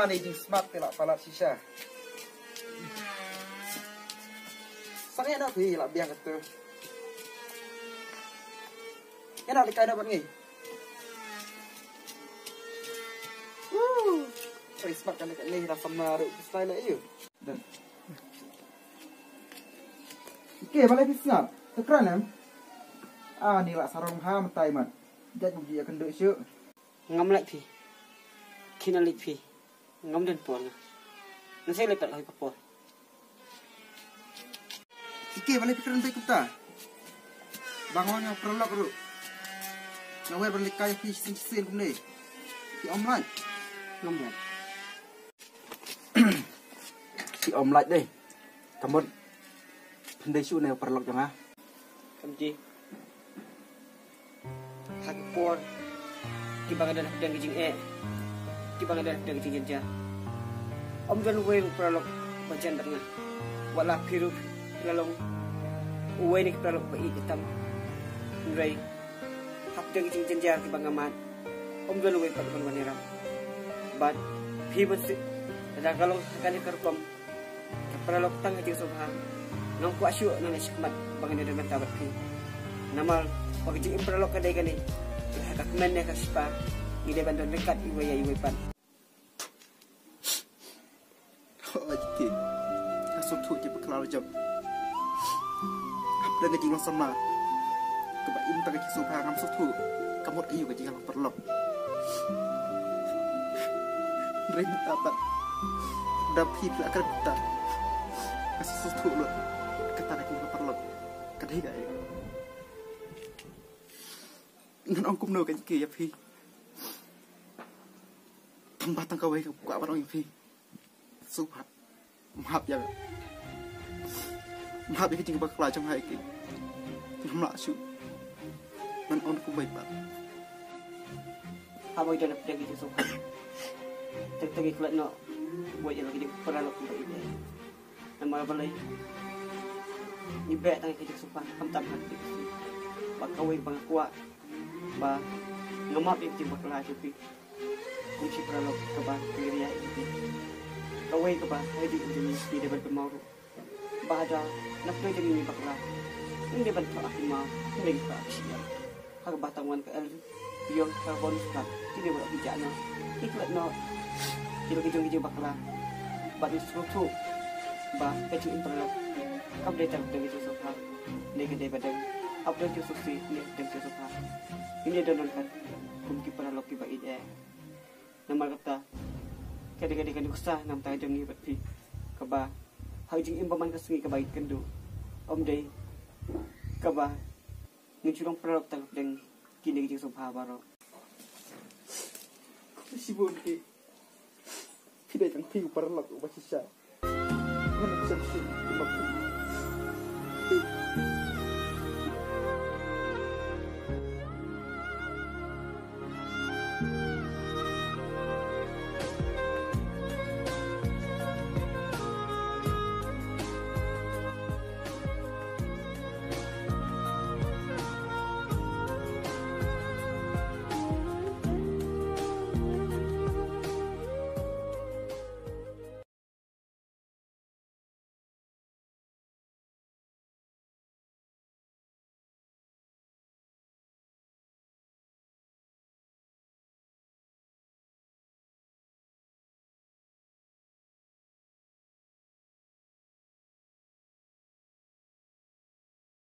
nih jing smart telak palat sisa. Sange nak pi lak biang ketu. Enak dikai dapat ngi. Cari smart kan dekat ni rasa maruk style ayo. Dan. Oke, balik pisang. Tekran em. Ni lak sarong ha mentai mat. Jat buji akan duk syuk. Ngam lại phi. Kina lik phi. Ngam den pon. Nasi lekat lai papor. Oke, balik pikiran baik kita. Bangun yang perlok ru. Nawe balik kaya fi sin kumne. Si omlai. Ngam lại. Si omlai deh. Kamu pendai syuk ne perlok jang ha. Kam ji. Hak por. Ki bang ada dan kijing Ki bang ada dan kijing ja. Om dan we pralok bacan tengah. Wala piru lalong. We ni pralok bai hitam. Nrai. Hak dan kijing ja ki bang aman. Om dan we pat ban wanira. But pi bensi. Ada kalau kali kerpam. Pralok tang kijing subha. Nang kuat syuk nang sikmat bang ada dan tabat pi. Namal pagijing pralok kadai kani. Hak men ne kaspa. Ide bandon dekat iwe pan. Oke, asal tu je berkelar jam. Apa dengan jinglang sama? Kebaik tak kaki sopa ngam sutu. Kamu ayu ke jinglang perlok. Remi tabat. Dapi pula akan kita. Kasih sutu lu. Kata nak jinglang perlok. Kadai gak ya? Nan ông cũng nêu cái kia phi. Thằng ba thằng kau ấy quả bắt ông phi. Supat. Maaf ya. Maaf ya jing bakal trong hai ki. Nam la su. Man on ku baik pak. Apa itu nak pergi ke sofa? Tegi kelat no. Buat je lagi di peralok untuk ini. Nama balai. Ni bet tangi ke sofa. Kam tak hati. Pak kawai bang kuat. Ba ngamap yang jing bakal aja pi. Kunci peralok ke ba kiriya ini. Kawai ke bah, hai di jenis di depan pemauru. Bahada, nak pergi jenis bakla. Ini depan tak aku mau, ini tak siap. Hak batangan ke el, biar karbon sekat. Tidak boleh bijakna. Ikut no. Jika kita bakla, batu struktur. Bah, kecil imperlok. Kau datang dari sofa. Negeri daripada upload Yusuf si ni dari sofa. Ini dononkan. Kumki peralok tiba ide. Nama kata. Kadang-kadang kusah nam tahu jam ni berpi. Kaba, hajing impaman kesengi kebaik kendu. Om day, kaba, ngicurang peralok tang deng kini kijing sopa baro. Sibuk ki. Tidak tang pi perlok ubah sisa. Mana bisa sih?